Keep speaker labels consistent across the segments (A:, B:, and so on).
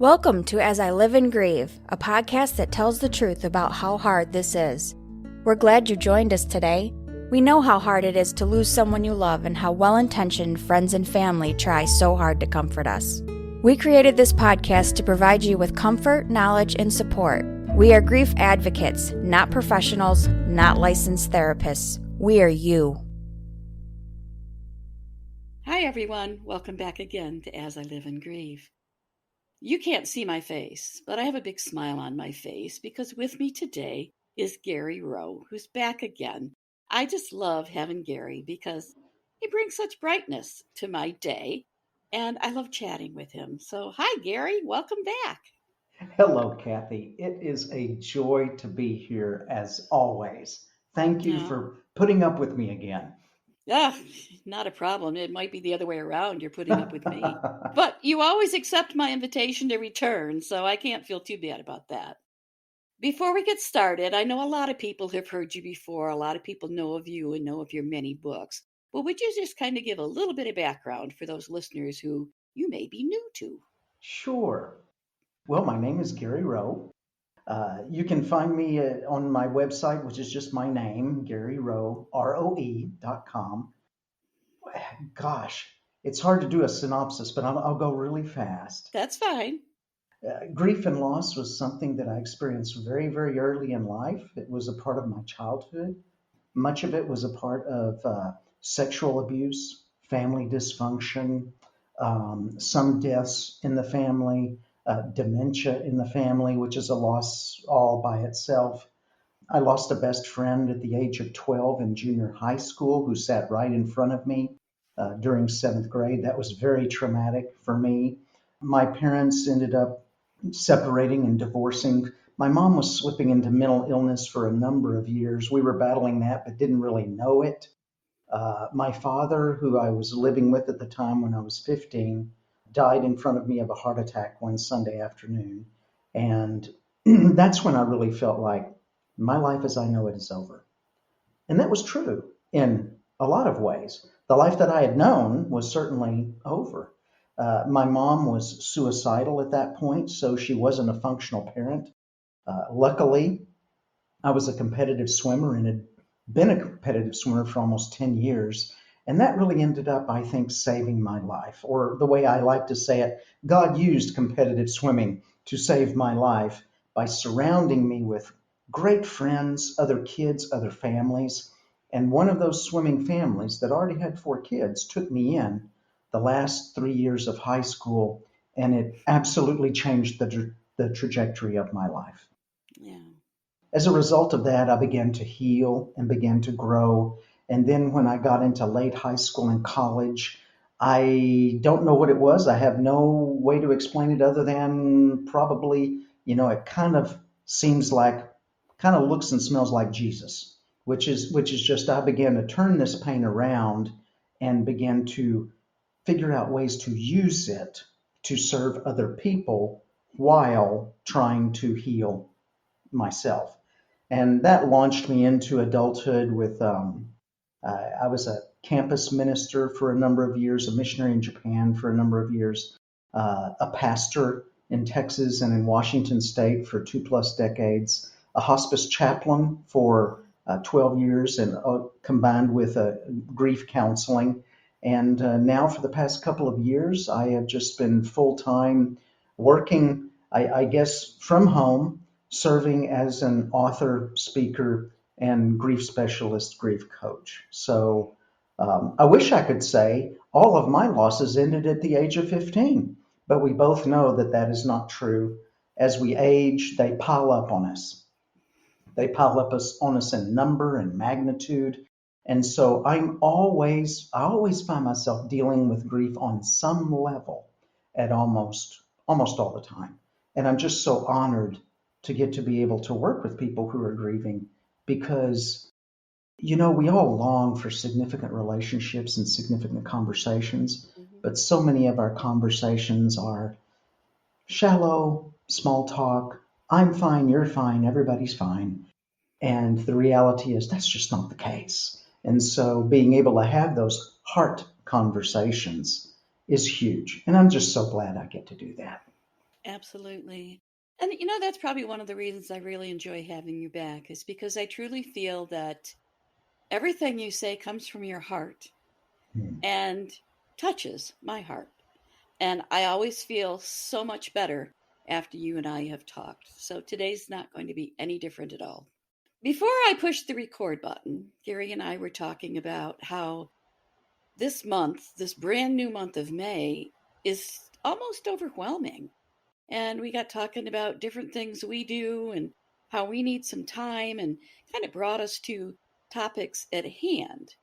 A: Welcome to As I Live and Grieve, a podcast that tells the truth about how hard this is. We're glad you joined us today. We know how hard it is to lose someone you love and how well-intentioned friends and family try so hard to comfort us. We created this podcast to provide you with comfort, knowledge, and support. We are grief advocates, not professionals, not licensed therapists. We are you.
B: Hi everyone, welcome back again to As I Live and Grieve. You can't see my face, but I have a big smile on my face because with me today is Gary Rowe, who's back again. I just love having Gary because he brings such brightness to my day, and I love chatting with him. So, hi Gary, welcome back.
C: Hello, Kathy. It is a joy to be here as always. Thank you
B: No,
C: for putting up with me again.
B: not a problem. It might be the other way around. You're putting up with me. But you always accept my invitation to return, so I can't feel too bad about that. Before we get started, I know a lot of people have heard you before. A lot of people know of you and know of your many books. But would you just kind of give a little bit of background for those listeners who you may be new to?
C: Sure. Well, my name is Gary Rowe. You can find me on my website, which is just my name, Gary Rowe, ROE.com. Gosh, it's hard to do a synopsis, but I'll go really fast.
B: That's fine.
C: Grief and loss was something that I experienced very, very early in life. It was a part of my childhood. Much of it was a part of sexual abuse, family dysfunction, some deaths in the family, dementia in the family, which is a loss all by itself. I lost a best friend at the age of 12 in junior high school who sat right in front of me during seventh grade. That was very traumatic for me. My parents ended up separating and divorcing. My mom was slipping into mental illness for a number of years. We were battling that, but didn't really know it. My father, who I was living with at the time when I was 15, died in front of me of a heart attack one Sunday afternoon. And that's when I really felt like my life as I know it is over. And that was true in a lot of ways. The life that I had known was certainly over. My mom was suicidal at that point, so she wasn't a functional parent. Luckily, I was a competitive swimmer and had been a competitive swimmer for almost 10 years. And that really ended up, I think, saving my life. Or the way I like to say it, God used competitive swimming to save my life by surrounding me with great friends, other kids, other families. And one of those swimming families that already had 4 kids took me in the last 3 years of high school, and it absolutely changed the trajectory of my life.
B: Yeah.
C: As a result of that, I began to heal and began to grow. And then when I got into late high school and college, I don't know what it was. I have no way to explain it other than probably, it kind of seems like, kind of looks and smells like Jesus, which is just I began to turn this pain around and began to figure out ways to use it to serve other people while trying to heal myself. And that launched me into adulthood with, I was a campus minister for a number of years, a missionary in Japan for a number of years, a pastor in Texas and in Washington State for 2+ decades, a hospice chaplain for 12 years and combined with grief counseling. And now for the past couple of years, I have just been full-time working, I guess, from home, serving as an author, speaker, and grief specialist, grief coach. So I wish I could say all of my losses ended at the age of 15, but we both know that that is not true. As we age, they pile up on us. They pile up on us in number and magnitude. And so I always find myself dealing with grief on some level at almost all the time. And I'm just so honored to get to be able to work with people who are grieving because, we all long for significant relationships and significant conversations, but so many of our conversations are shallow, small talk. I'm fine, you're fine, everybody's fine. And the reality is that's just not the case. And so being able to have those heart conversations is huge. And I'm just so glad I get to do that.
B: Absolutely. And that's probably one of the reasons I really enjoy having you back, is because I truly feel that everything you say comes from your heart
C: Hmm.
B: and touches my heart. And I always feel so much better after you and I have talked. So today's not going to be any different at all. Before I pushed the record button, Gary and I were talking about how this month, this brand new month of May, is almost overwhelming. And we got talking about different things we do and how we need some time, and kind of brought us to topics at hand.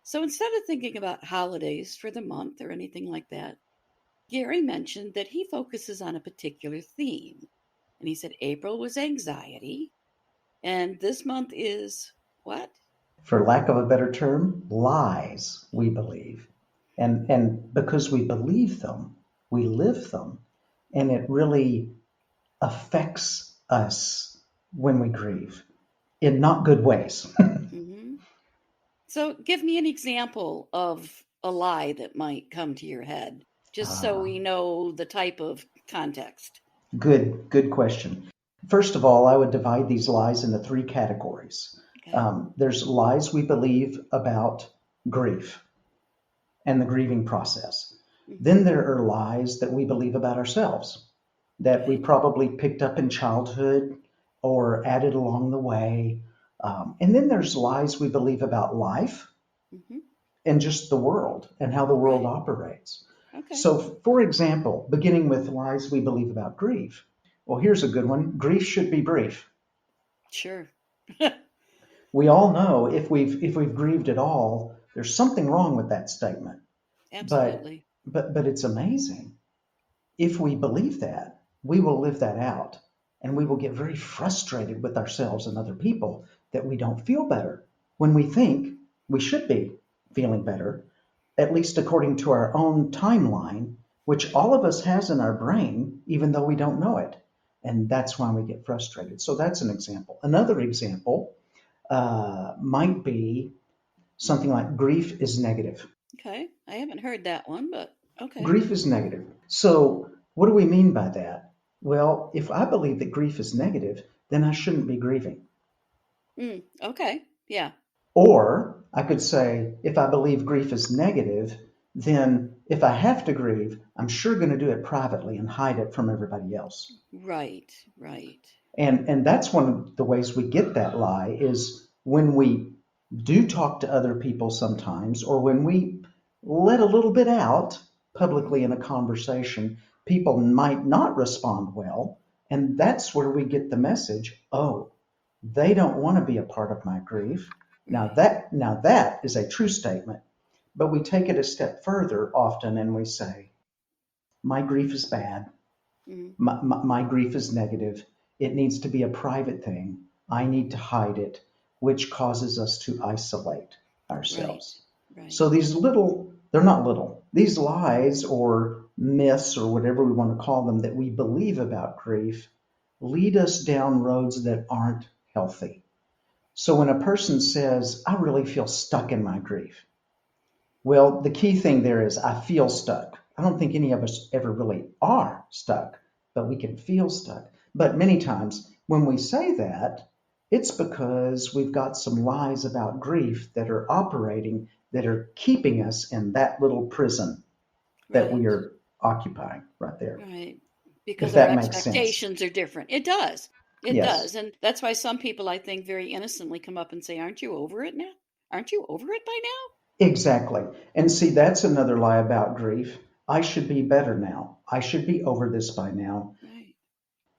B: So instead of thinking about holidays for the month or anything like that, Gary mentioned that he focuses on a particular theme. And he said April was anxiety, and this month is what?
C: For lack of a better term, lies we believe. And because we believe them, we live them, and it really affects us when we grieve in not good ways.
B: Mm-hmm. So give me an example of a lie that might come to your head, just so
C: Ah,
B: we know the type of context.
C: good question. First of all, I would divide these lies into three categories.
B: Okay.
C: There's lies we believe about grief and the grieving process.
B: Mm-hmm.
C: Then there are lies that we believe about ourselves that we
B: Okay.
C: probably picked up in childhood or added along the way. And then there's lies we believe about life
B: Mm-hmm.
C: and just the world and how the world
B: Right.
C: operates.
B: Okay.
C: So, for example, beginning with lies we believe about grief. Well, here's a good one: grief should be brief.
B: Sure.
C: We all know if we've grieved at all, there's something wrong with that statement. But
B: Absolutely.
C: but it's amazing. If we believe that, we will live that out, and we will get very frustrated with ourselves and other people that we don't feel better when we think we should be feeling better, at least according to our own timeline, which all of us has in our brain, even though we don't know it. And that's why we get frustrated. So that's an example. Another example might be something like grief is negative.
B: Okay. I haven't heard that one, but okay.
C: Grief is negative. So, what do we mean by that? Well, if I believe that grief is negative, then I shouldn't be grieving.
B: Okay. Yeah.
C: Or I could say, if I believe grief is negative, then if I have to grieve, I'm sure going to do it privately and hide it from everybody else.
B: Right. Right.
C: And that's one of the ways we get that lie is when we do talk to other people sometimes, or when we let a little bit out
B: Mm-hmm.
C: publicly in a conversation, people might not respond well. And that's where we get the message, oh, they don't want to be a part of my grief.
B: Right.
C: Now that is a true statement. But we take it a step further often and we say, my grief is bad.
B: Mm-hmm.
C: My grief is negative. It needs to be a private thing. I need to hide it, which causes us to isolate
B: Right.
C: ourselves.
B: Right.
C: So these little, they're not little, these lies or myths or whatever we want to call them that we believe about grief lead us down roads that aren't healthy. So when a person says, I really feel stuck in my grief, well, the key thing there is I feel stuck. I don't think any of us ever really are stuck, but we can feel stuck. But many times when we say that, it's because we've got some lies about grief that are operating, that are keeping us in that little prison that we
B: Right.
C: are occupying right there,
B: Right.
C: if
B: Because our
C: that makes sense.
B: expectations are different. It does. It
C: Yes,
B: does. And that's why some people, I think, very innocently come up and say, aren't you over it now? Aren't you over it by
C: exactly. And see, that's another lie about grief. I should be better now. I should be over this by now.
B: now? Right.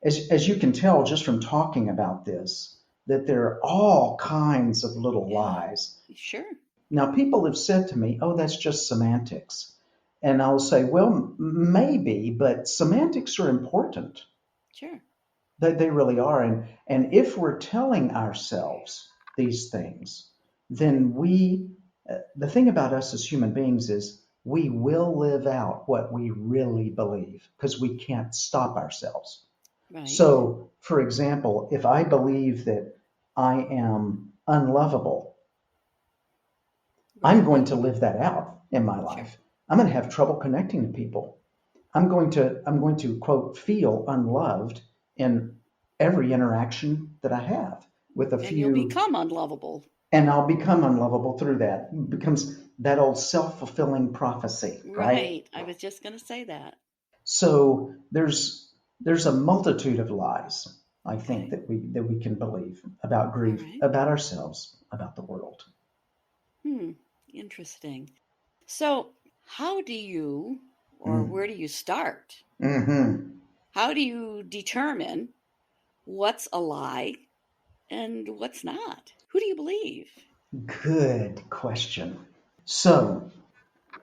C: As you can tell just from talking about this, that there are all kinds of little
B: Yeah.
C: lies.
B: Sure.
C: Now, people have said to me, oh, that's just semantics. And I'll say, well, maybe, but semantics are important.
B: Sure.
C: They really are. And if we're telling ourselves these things, then the thing about us as human beings is we will live out what we really believe because we can't stop ourselves.
B: Right.
C: So, for example, if I believe that I am unlovable, I'm
B: Right.
C: going to live that out in my
B: Sure.
C: life. I'm going to have trouble connecting to people. I'm going to quote feel unloved in every interaction that I have with a
B: And you'll
C: few,
B: become unlovable.
C: and I'll become unlovable through that. It becomes that old self-fulfilling prophecy, right?
B: Right. I was just going to say that.
C: So there's a multitude of lies, I think,
B: Okay.
C: that we can believe about
B: All
C: grief,
B: right.
C: about ourselves, about the world.
B: Interesting. So, how do you, or
C: Mm.
B: where do you start?
C: Hmm.
B: How do you determine what's a lie and what's not? Who do you believe?
C: Good question. So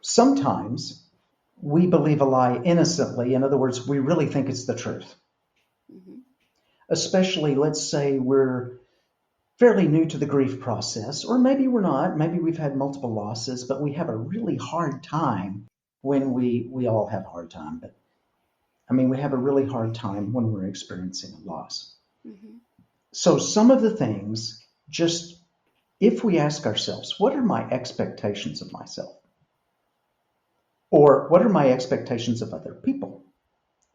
C: sometimes we believe a lie innocently. In other words, we really think it's the truth.
B: Hmm.
C: Especially, let's say we're fairly new to the grief process, or maybe we're not. Maybe we've had multiple losses, but we have a really hard time when we all have a hard time, but I mean, we have a really hard time when we're experiencing a loss.
B: Hmm.
C: So some of the things, just if we ask ourselves, what are my expectations of myself? Or what are my expectations of other people?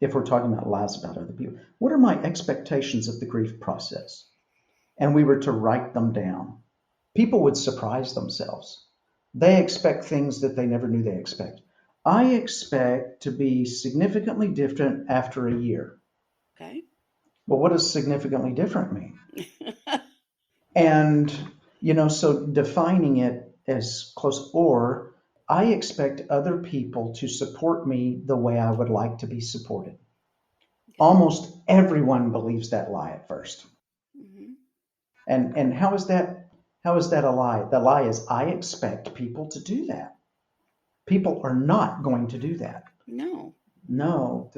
C: If we're talking about lies about other people, what are my expectations of the grief process? And we were to write them down. People would surprise themselves. They expect things that they never knew they expect. I expect to be significantly different after a year.
B: Okay.
C: Well, what does significantly different mean? And, so defining it as close, or I expect other people to support me the way I would like to be supported.
B: Okay.
C: Almost everyone believes that lie at first.
B: Hmm.
C: And how is that a lie? The lie is I expect people to do that. People are not going to do that.
B: No.
C: No,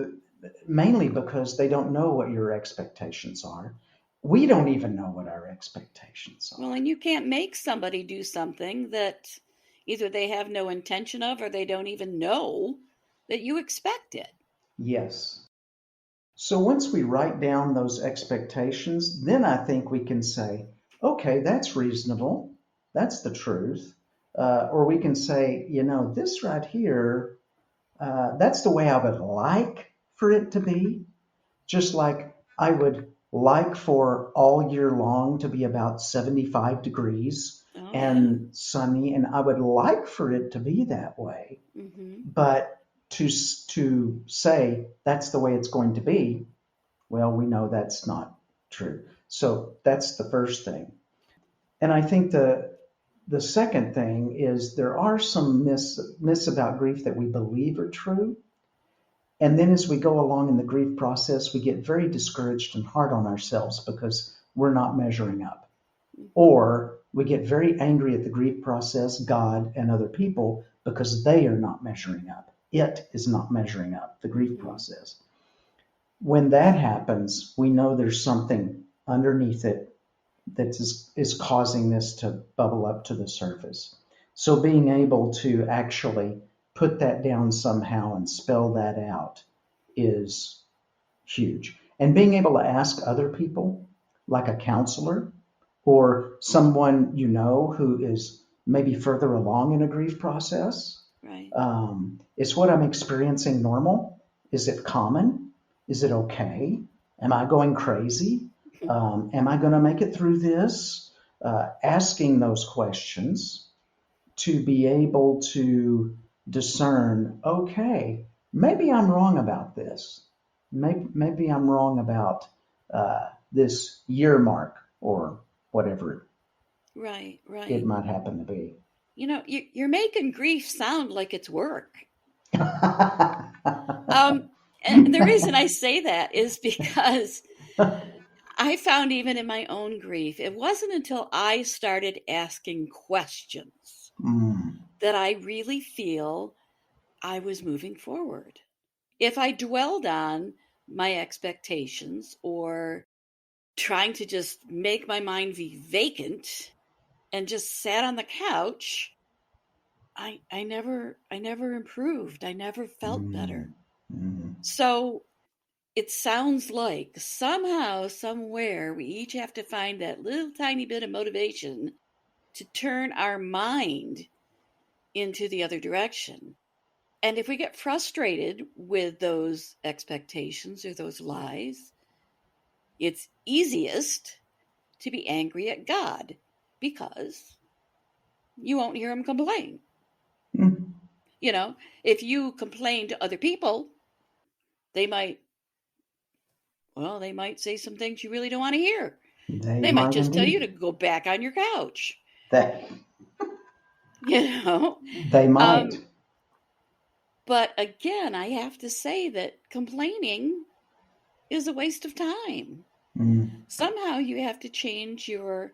C: mainly because they don't know what your expectations are. We don't even know what our expectations
B: Well,
C: are.
B: and you can't make somebody do something that either they have no intention of or they don't even know that you expect it.
C: Yes. So once we write down those expectations, then I think we can say, okay, that's reasonable. That's the truth. Or we can say, this right here, that's the way I would like for it to be. Just like I would like for all year long to be about 75 degrees
B: Oh, yeah.
C: and sunny, and I would like for it to be that way.
B: Hmm.
C: But to say that's the way it's going to be, well, we know that's not true. So that's the first thing. And I think the second thing is there are some myths about grief that we believe are true. And then as we go along in the grief process, we get very discouraged and hard on ourselves because we're not measuring up.
B: Hmm.
C: Or we get very angry at the grief process, God, and other people because they are not measuring up. It is not measuring up, the grief
B: Hmm.
C: process. When that happens, we know there's something underneath it that is causing this to bubble up to the surface. So being able to actually put that down somehow and spell that out is huge. And being able to ask other people, like a counselor or someone who is maybe further along in a grief process,
B: Right.
C: is what I'm experiencing normal? Is it common? Is it okay? Am I going crazy? Am I going to make it through this? Asking those questions to be able to discern, okay, maybe I'm wrong about this. Maybe I'm wrong about this year mark or whatever
B: Right.
C: it
B: Right.
C: might happen to be.
B: You're making grief sound like it's work. Um, and the reason I say that is because I found even in my own grief, it wasn't until I started asking questions
C: Mm,
B: that I really feel I was moving forward. If I dwelled on my expectations or trying to just make my mind be vacant and just sat on the couch, I never improved. I never felt better.
C: mm, mm,
B: So it sounds like somehow, somewhere, we each have to find that little tiny bit of motivation to turn our mind into the other direction. And if we get frustrated with those expectations or those lies, it's easiest to be angry at God because you won't hear him complain.
C: Mm.
B: You know, if you complain to other people, they might say some things you really don't want to hear.
C: They
B: They might
C: might
B: just tell you to
C: indeed.
B: go back on your couch.
C: That
B: You know,
C: they might.
B: um, but again, I have to say that complaining is a waste of time.
C: Mm.
B: Somehow you have to change your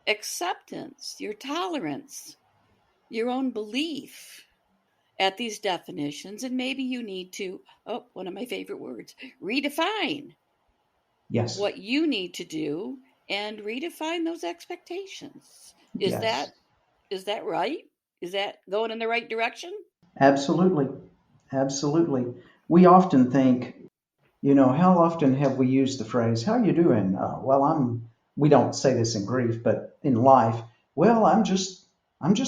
B: acceptance, your tolerance, your own belief at these definitions. And maybe you need to, one of my favorite words, redefine
C: Yes.
B: what you need to do and redefine those expectations. Is
C: Yes.
B: that right? Is that going in the right direction?
C: Absolutely. Absolutely. We often think, how often have we used the phrase, "How you doing?" We don't say this in grief, but in life, well, I'm just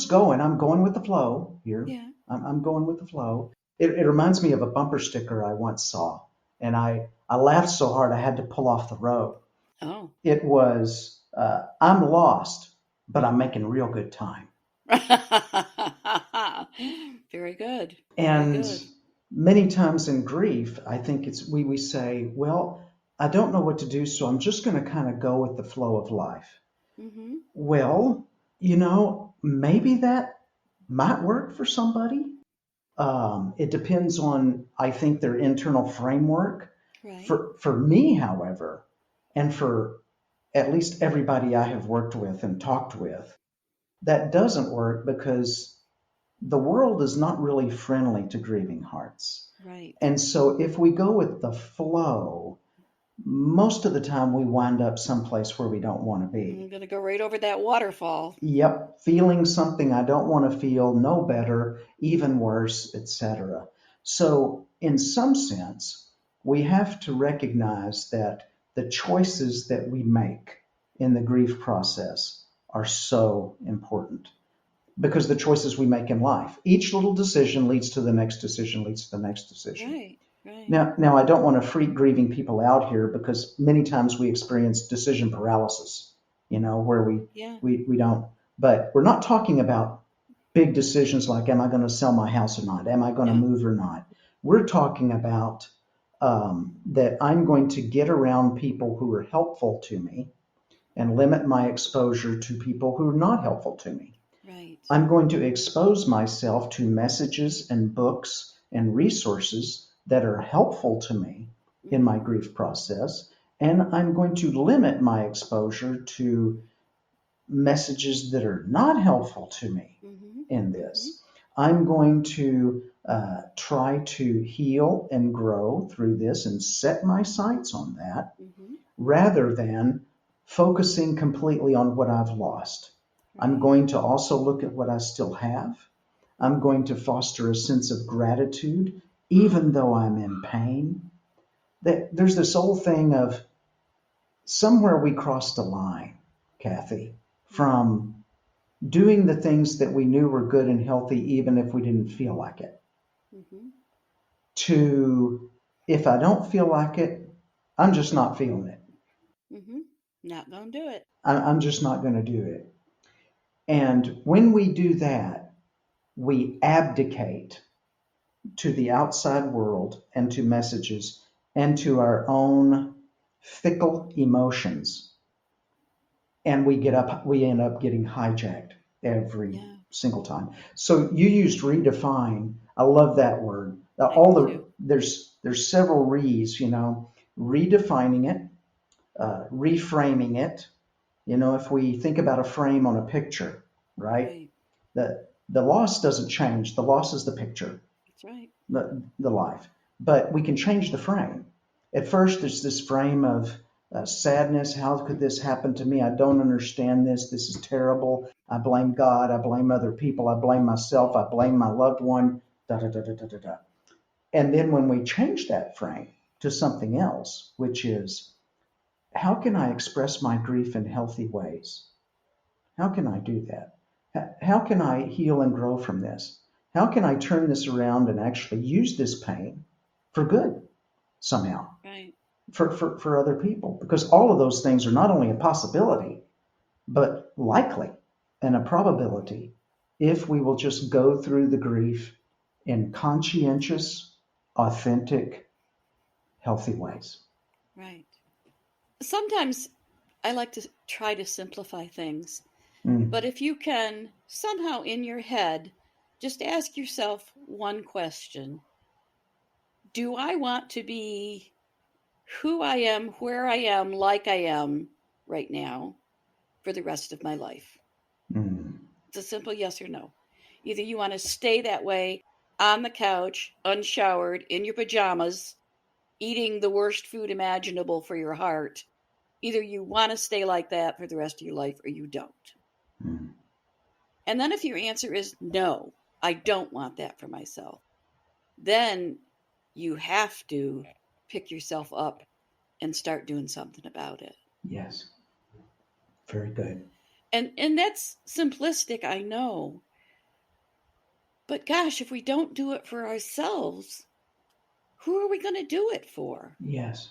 C: going. I'm going with the flow here.
B: Yeah.
C: I'm going with the flow. It reminds me of a bumper sticker I once saw, and I laughed so hard I had to pull off the road.
B: Oh.
C: It was, "I'm lost, but I'm making real good time."
B: Very good. Very
C: And
B: good.
C: many times in grief, I think we say, well, I don't know what to do, so I'm just going to kind of go with the flow of life.
B: Mm-hmm.
C: Well, maybe that might work for somebody. It depends on, I think, their internal framework.
B: Right.
C: For me, however, and for at least everybody I have worked with and talked with, that doesn't work because the world is not really friendly to grieving hearts.
B: Right.
C: And so if we go with the flow, most of the time we wind up someplace where we don't want to
B: I'm
C: be.
B: going to go right over that waterfall.
C: Yep, feeling something I don't want to feel, no better, even worse, etc. So, in some sense, we have to recognize that the choices that we make in the grief process are so important because the choices we make in life, each little decision leads to the next decision, leads to the next decision.
B: Right. Right.
C: Now, I don't want to freak grieving people out here because many times we experience decision paralysis, where
B: Yeah.
C: we don't, but we're not talking about big decisions like, am I going to sell my house or not? Am I going to
B: Yeah.
C: move or not? We're talking about that I'm going to get around people who are helpful to me and limit my exposure to people who are not helpful to me.
B: Right.
C: I'm going to expose myself to messages and books and resources that are helpful to me in my
B: Mm-hmm.
C: grief process. And I'm going to limit my exposure to messages that are not helpful to me
B: Mm-hmm.
C: in
B: Mm-hmm.
C: this. I'm going to try to heal and grow through this and set my sights on that
B: Mm-hmm.
C: rather than focusing completely on what I've lost. I'm
B: Right.
C: going to also look at what I still have. I'm
B: Mm-hmm.
C: going to foster a sense of gratitude, even though I'm in pain. There's this old thing of somewhere we crossed a line, Kathy,
B: Mm-hmm.
C: from doing the things that we knew were good and healthy, even if we didn't feel like it,
B: Mm-hmm.
C: to if I don't feel like it, I'm just not feeling it.
B: Mm-hmm. Not gonna do it.
C: I'm just not going to do it. And when we do that, we abdicate to the outside world and to messages and to our own fickle emotions. And we end up getting hijacked every
B: Yeah.
C: single time. So you used redefine. I love that word.
B: I do too.
C: There's several re's, redefining it, reframing it. If we think about a frame on a picture, right?
B: Right.
C: The loss doesn't change. The loss is the picture,
B: That's right.
C: the life. But we can change the frame. At first, there's this frame of sadness. How could this happen to me? I don't understand this. This is terrible. I blame God. I blame other people. I blame myself. I blame my loved one. Da da da da da da da. And then when we change that frame to something else, which is, how can I express my grief in healthy ways? How can I do that? How can I heal and grow from this? How can I turn this around and actually use this pain for good somehow
B: Right.
C: for other people? Because all of those things are not only a possibility, but likely and a probability if we will just go through the grief in conscientious, authentic, healthy ways.
B: Right. Sometimes I like to try to simplify things,
C: Mm.
B: but if you can somehow in your head just ask yourself one question: do I want to be who I am, where I am, like I am right now for the rest of my life?
C: Mm.
B: It's a simple yes or no. Either you want to stay that way on the couch, unshowered, in your pajamas, eating the worst food imaginable for your heart. Either you want to stay like that for the rest of your life or you don't.
C: Mm.
B: And then if your answer is no, I don't want that for myself, then you have to pick yourself up and start doing something about it.
C: Yes. Very good.
B: And that's simplistic, I know. But gosh, if we don't do it for ourselves, who are we going to do it for?
C: Yes.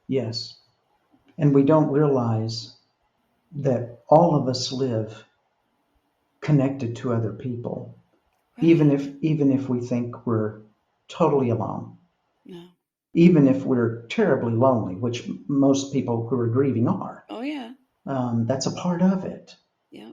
C: Yes. And we don't realize that all of us live connected to other people, even
B: Right.
C: if we think we're totally alone,
B: No.
C: even if we're terribly lonely, which most people who are grieving are.
B: Oh, yeah.
C: That's a part of it.
B: Yeah.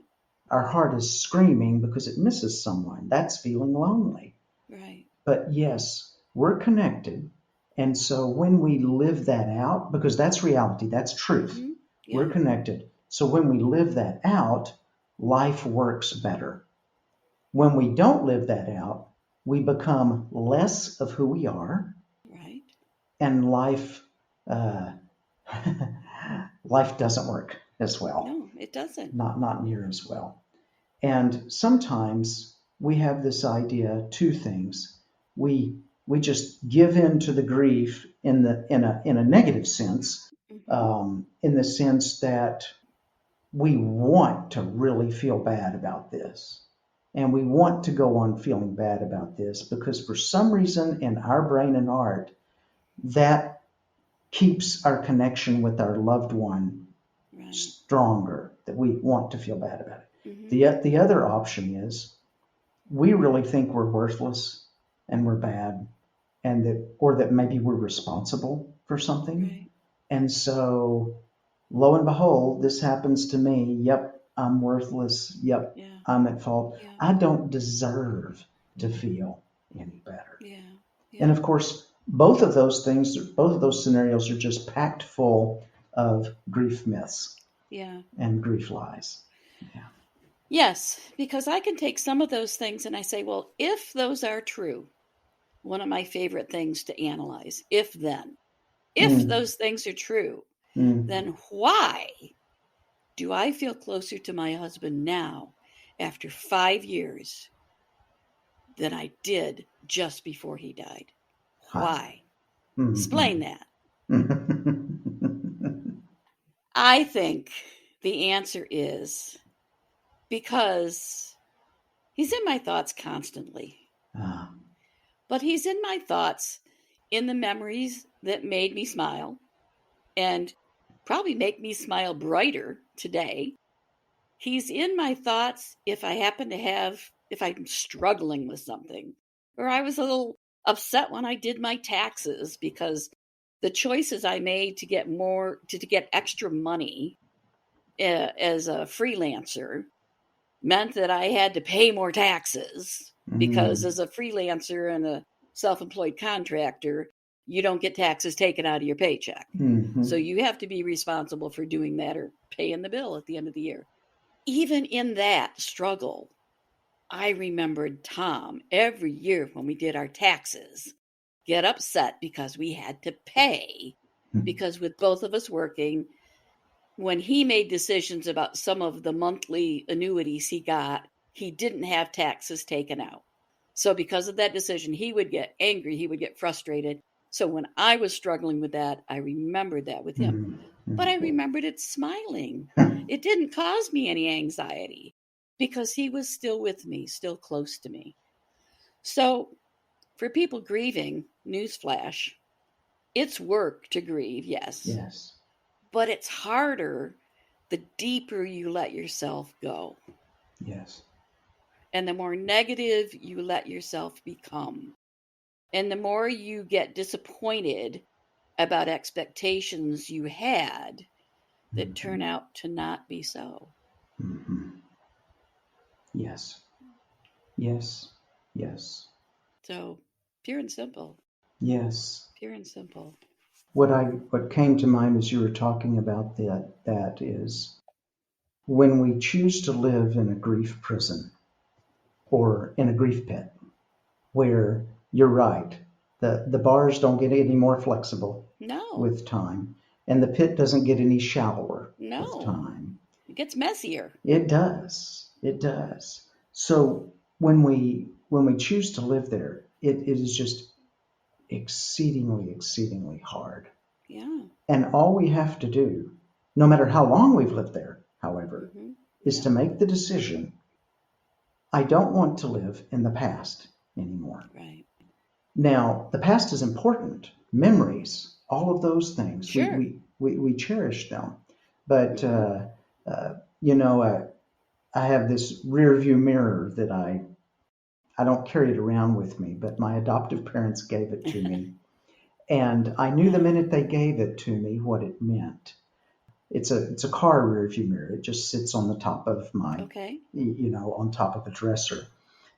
C: Our heart is screaming because it misses someone. That's feeling lonely.
B: Right.
C: But yes, we're connected. And so when we live that out, because that's reality, that's truth,
B: Mm-hmm.
C: we're
B: Yeah.
C: connected. So when we live that out, life works better. When we don't live that out, we become less of who we are,
B: Right.
C: and uh, life doesn't work as well,
B: No, it doesn't.
C: not near as well. And sometimes we have this idea, two things. We just give in to the grief in a negative sense,
B: Mm-hmm.
C: in the sense that we want to really feel bad about this. And we want to go on feeling bad about this because for some reason in our brain and heart, that keeps our connection with our loved one
B: Right.
C: stronger, that we want to feel bad about it.
B: Mm-hmm.
C: The other option is we really think we're worthless and we're bad, and that maybe we're responsible for something.
B: Right.
C: And so lo and behold, this happens to me. Yep, I'm worthless. Yep,
B: Yeah.
C: I'm at fault.
B: Yeah.
C: I don't deserve to feel any better.
B: Yeah.
C: And
B: Yeah.
C: of course, both of those things, both of those scenarios are just packed full of grief myths
B: Yeah.
C: and grief lies. Yeah.
B: Yes, because I can take some of those things and I say, well, if those are true, one of my favorite things to analyze, if then, if
C: Mm,
B: those things are true,
C: mm.
B: then why do I feel closer to my husband now after 5 years than I did just before he died?
C: Huh.
B: Why? Explain
C: Mhm.
B: that. I think the answer is because he's in my thoughts constantly,
C: Ah,
B: but he's in my thoughts in the memories that made me smile and probably make me smile brighter today. He's in my thoughts if if I'm struggling with something, or I was a little upset when I did my taxes because the choices I made to get extra money as a freelancer meant that I had to pay more taxes because
C: mm,
B: as a freelancer and a self-employed contractor, you don't get taxes taken out of your paycheck. So
C: mhm.
B: you have to be responsible for doing that or paying the bill at the end of the year. Even in that struggle, I remembered Tom every year when we did our taxes get upset because we had to pay, because with both of us working, when he made decisions about some of the monthly annuities he got, he didn't have taxes taken out. So because of that decision, he would get angry, he would get frustrated. So when I was struggling with that, I remembered that with him.
C: Mhm.
B: But I
C: Mhm.
B: remembered it smiling. It didn't cause me any anxiety because he was still with me, still close to me. So for people grieving, newsflash, it's work to grieve, yes.
C: Yes.
B: But it's harder the deeper you let yourself go.
C: Yes.
B: And the more negative you let yourself become. And the more you get disappointed about expectations you had that turn out to not be so.
C: Mm-hmm. Yes. Yes. Yes.
B: So pure and simple.
C: Yes.
B: Pure and simple.
C: What came to mind as you were talking about that is when we choose to live in a grief prison or in a grief pit, where you're right, the bars don't get any more flexible
B: No.
C: with time, and the pit doesn't get any shallower with
B: No.
C: time.
B: It gets messier.
C: It does. It does. So when we choose to live there, it is just exceedingly, exceedingly hard.
B: Yeah.
C: And all we have to do, no matter how long we've lived there, however,
B: Mm-hmm.
C: is to make the decision, I don't want to live in the past anymore.
B: Right.
C: Now, the past is important. Memories, all of those things,
B: Sure.
C: we cherish them. But,
B: Mm-hmm.
C: I have this rear view mirror that I don't carry it around with me, but my adoptive parents gave it to me. And I knew the minute they gave it to me what it meant. It's a car rear view mirror. It just sits on the top of my,
B: Okay.
C: on top of the dresser.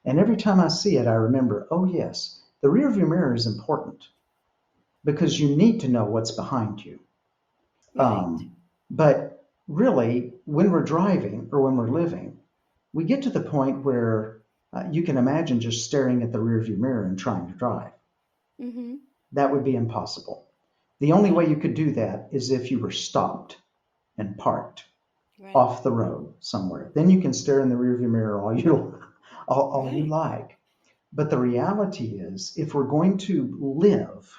C: And every time I see it, I remember, oh yes, the rear view mirror is important because you need to know what's behind you.
B: Right.
C: But really, when we're driving or when we're living, we get to the point where you can imagine just staring at the rearview mirror and trying to drive.
B: Mm-hmm.
C: That would be impossible. The only way you could do that is if you were stopped and parked
B: Right.
C: off the road somewhere. Then you can stare in the rearview mirror all you
B: Right.
C: like. But the reality is, if we're going to live,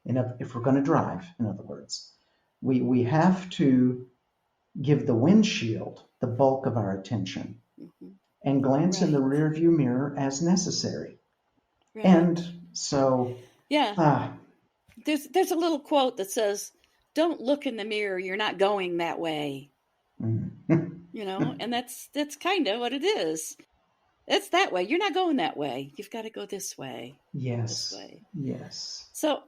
C: if we're going to drive, in other words, we have to give the windshield the bulk of our attention
B: Mm-hmm.
C: and glance in the
B: Right.
C: rear view mirror as necessary.
B: Right.
C: And so,
B: Yeah. There's a little quote that says, "Don't look in the mirror. You're not going that way." And that's kind of what it is. It's that way. You're not going that way. You've got to go this way.
C: yes,
B: This way.
C: yes.
B: So,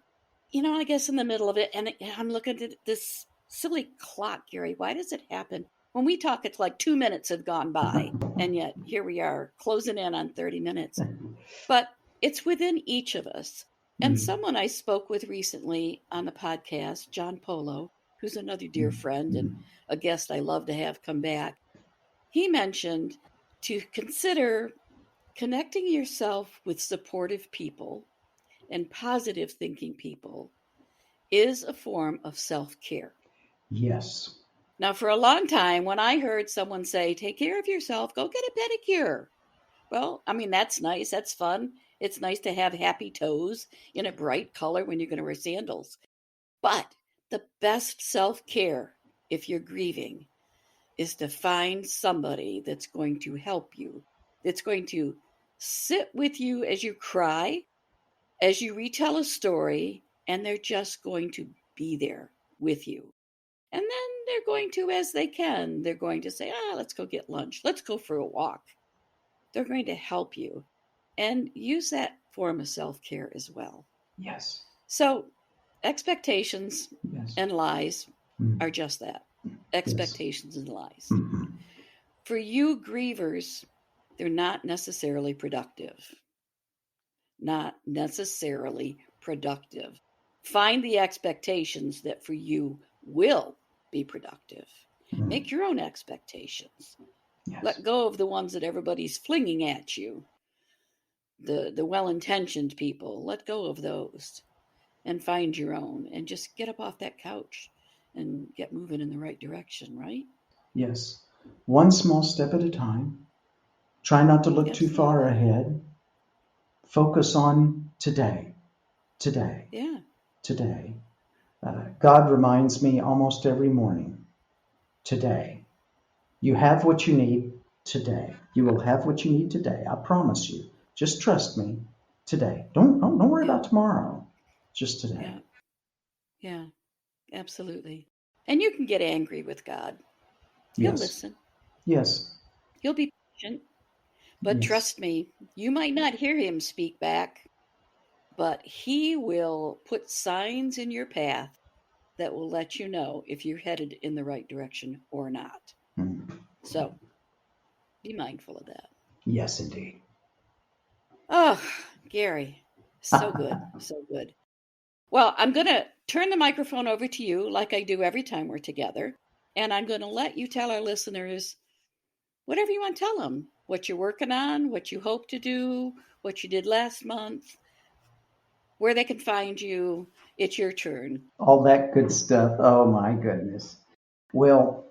B: I guess in the middle of it, and I'm looking at this silly clock, Gary. Why does it happen? When we talk, it's like 2 minutes have gone by, and yet here we are closing in on 30 minutes. But it's within each of us. And someone I spoke with recently on the podcast, John Polo, who's another dear friend and a guest I love to have come back, he mentioned to consider connecting yourself with supportive people and positive thinking people is a form of self-care.
C: Yes.
B: Now, for a long time, when I heard someone say, take care of yourself, go get a pedicure. Well, that's nice. That's fun. It's nice to have happy toes in a bright color when you're going to wear sandals. But the best self-care, if you're grieving, is to find somebody that's going to help you, that's going to sit with you as you cry, as you retell a story, and they're just going to be there with you. And then they're going to, as they can, they're going to say, let's go get lunch. Let's go for a walk. They're going to help you and use that form of self-care as well.
C: Yes.
B: So expectations and lies are just that. Expectations and lies.
C: Mm-hmm.
B: For you grievers, they're not necessarily productive. Not necessarily productive. Find the expectations that for you will be productive. Make your own expectations.
C: Yes.
B: Let go of the ones that everybody's flinging at you. The well-intentioned people, let go of those and find your own and just get up off that couch and get moving in the right direction, right?
C: Yes. One small step at a time. Try not to look too far ahead. Focus on today. Today.
B: Yeah.
C: Today. God reminds me almost every morning. Today. You have what you need today. You will have what you need today. I promise you. Just trust me today. Don't worry
B: Yeah.
C: about tomorrow. Just today.
B: Yeah. Yeah. Absolutely. And you can get angry with God. He'll
C: Yes.
B: listen.
C: Yes.
B: He'll be patient. But
C: Yes.
B: trust me, you might not hear him speak back, but he will put signs in your path that will let you know if you're headed in the right direction or not.
C: Mm.
B: So be mindful of that.
C: Yes, indeed.
B: Oh, Gary, so good. So good. Well, I'm going to turn the microphone over to you like I do every time we're together. And I'm going to let you tell our listeners whatever you want to tell them, what you're working on, what you hope to do, what you did last month, where they can find you. It's your turn.
C: All that good stuff. Oh my goodness. Well,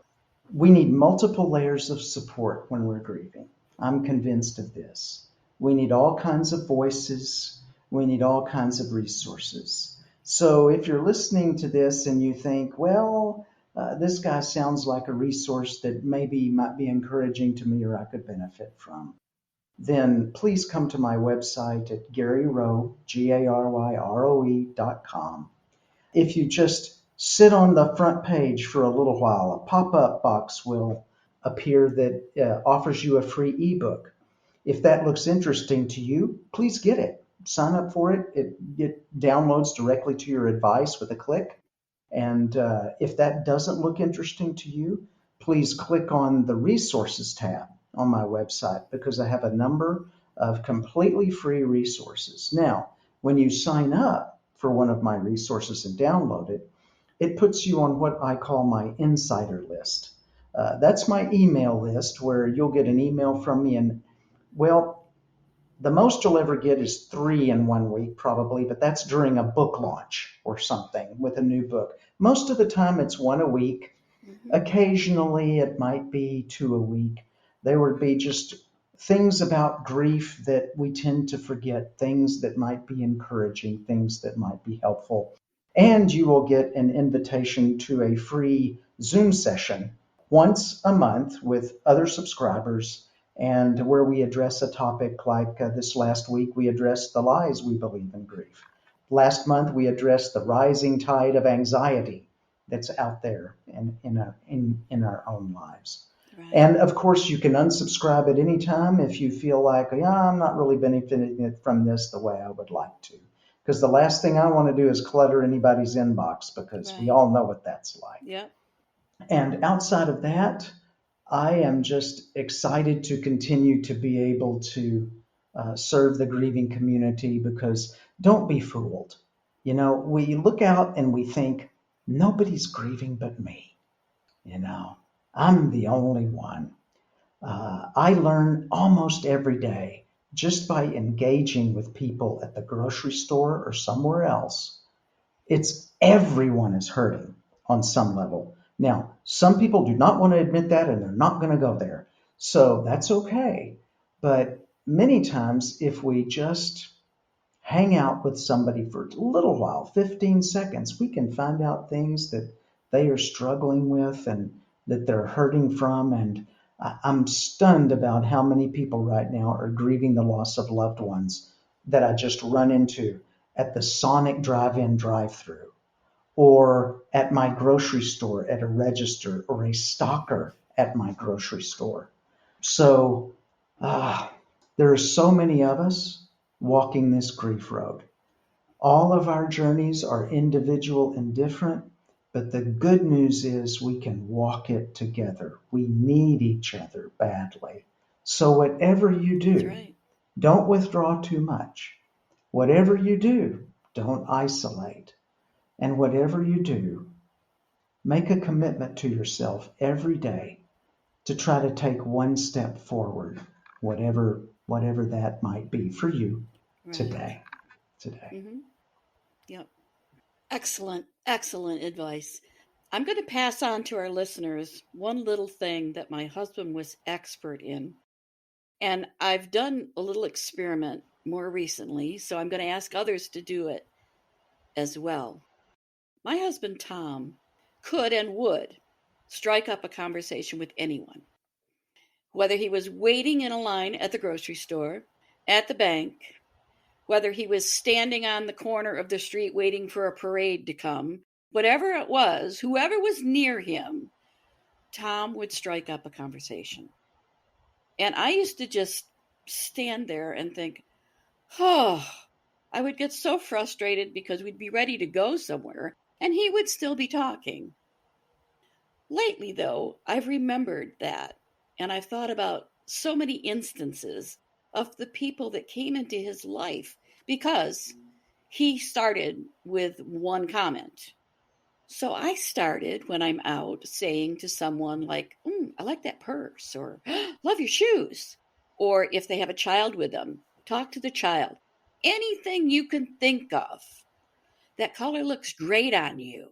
C: we need multiple layers of support when we're grieving. I'm convinced of this. We need all kinds of voices. We need all kinds of resources. So if you're listening to this and you think, well, this guy sounds like a resource that maybe might be encouraging to me or I could benefit from, then please come to my website at GaryRoe.com. If you just sit on the front page for a little while, a pop-up box will appear that offers you a free ebook. If that looks interesting to you, please get it. Sign up for it. It downloads directly to your device with a click. And if that doesn't look interesting to you, please click on the resources tab on my website because I have a number of completely free resources. Now, when you sign up for one of my resources and download it, it puts you on what I call my insider list. That's my email list where you'll get an email from me, and well, the most you'll ever get is 3 in 1 week, probably, but that's during a book launch or something with a new book. Most of the time, it's 1 a week.
B: Mm-hmm.
C: Occasionally, it might be 2 a week. There would be just things about grief that we tend to forget, things that might be encouraging, things that might be helpful. And you will get an invitation to a free Zoom session once a month with other subscribers, and where we address a topic like this last week, we addressed the lies we believe in grief. Last month, we addressed the rising tide of anxiety that's out there in our own lives.
B: Right.
C: And of course, you can unsubscribe at any time if you feel like, yeah, I'm not really benefiting from this the way I would like to. Because the last thing I want to do is clutter anybody's inbox because we
B: Right.
C: all know what that's like.
B: Yep.
C: And outside of that, I am just excited to continue to be able to serve the grieving community because don't be fooled. You know, we look out and we think, nobody's grieving but me. You know, I'm the only one. I learn almost every day just by engaging with people at the grocery store or somewhere else. It's everyone is hurting on some level. Now, some people do not want to admit that and they're not going to go there. So that's okay. But many times, if we just hang out with somebody for a little while, 15 seconds, we can find out things that they are struggling with and that they're hurting from. And I'm stunned about how many people right now are grieving the loss of loved ones that I just run into at the Sonic drive-in drive-through or at my grocery store at a register or a stalker at my grocery store. So there are so many of us walking this grief road. All of our journeys are individual and different, but the good news is we can walk it together. We need each other badly. So whatever you
B: That's
C: do,
B: right.
C: don't withdraw too much. Whatever you do, don't isolate. And whatever you do, make a commitment to yourself every day to try to take one step forward, whatever that might be for you
B: Right.
C: today. Today.
B: Mm-hmm. Yep. Excellent. Excellent advice. I'm going to pass on to our listeners one little thing that my husband was expert in. And I've done a little experiment more recently, so I'm going to ask others to do it as well. My husband, Tom, could and would strike up a conversation with anyone, whether he was waiting in a line at the grocery store at the bank, whether he was standing on the corner of the street waiting for a parade to come, whatever it was, whoever was near him, Tom would strike up a conversation. And I used to just stand there and think, oh, I would get so frustrated because we'd be ready to go somewhere and he would still be talking. Lately, though, I've remembered that, and I've thought about so many instances of the people that came into his life because he started with one comment. So I started when I'm out saying to someone like, I like that purse, or love your shoes. Or if they have a child with them, talk to the child. Anything you can think of. That color looks great on you.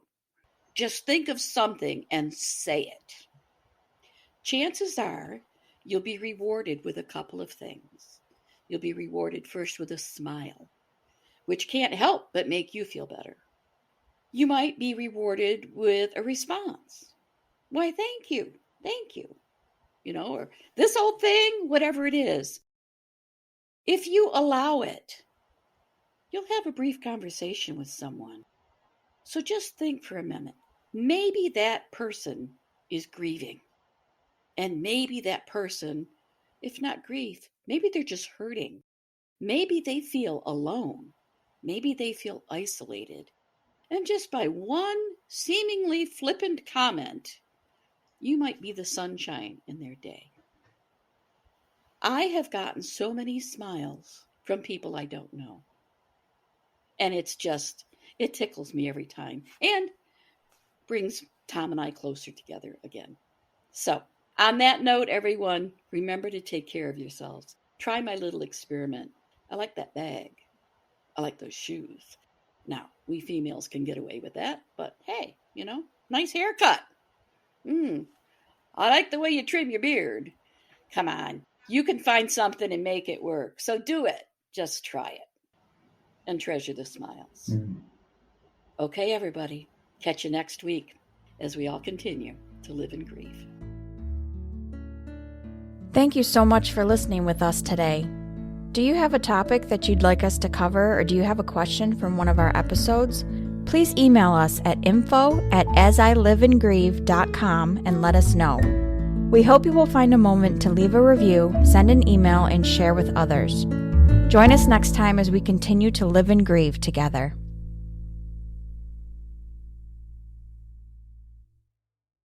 B: Just think of something and say it. Chances are you'll be rewarded with a couple of things. You'll be rewarded first with a smile, which can't help but make you feel better. You might be rewarded with a response. Why, thank you, or this old thing, whatever it is. If you allow it, you'll have a brief conversation with someone. So just think for a minute. Maybe that person is grieving. And maybe that person, if not grief, maybe they're just hurting. Maybe they feel alone. Maybe they feel isolated. And just by one seemingly flippant comment, you might be the sunshine in their day. I have gotten so many smiles from people I don't know. And it tickles me every time and brings Tom and I closer together again. So, on that note, everyone, remember to take care of yourselves. Try my little experiment. I like that bag. I like those shoes. Now, we females can get away with that, but hey, nice haircut. I like the way you trim your beard. Come on, you can find something and make it work. So do it. Just try it. And treasure the smiles. Okay, everybody. Catch you next week as we all continue to live and grieve.
A: Thank you so much for listening with us today. Do you have a topic that you'd like us to cover, or do you have a question from one of our episodes? Please email us at info@asiliveandgrieve.com and let us know. We hope you will find a moment to leave a review, send an email, and share with others. Join us next time as we continue to live and grieve together.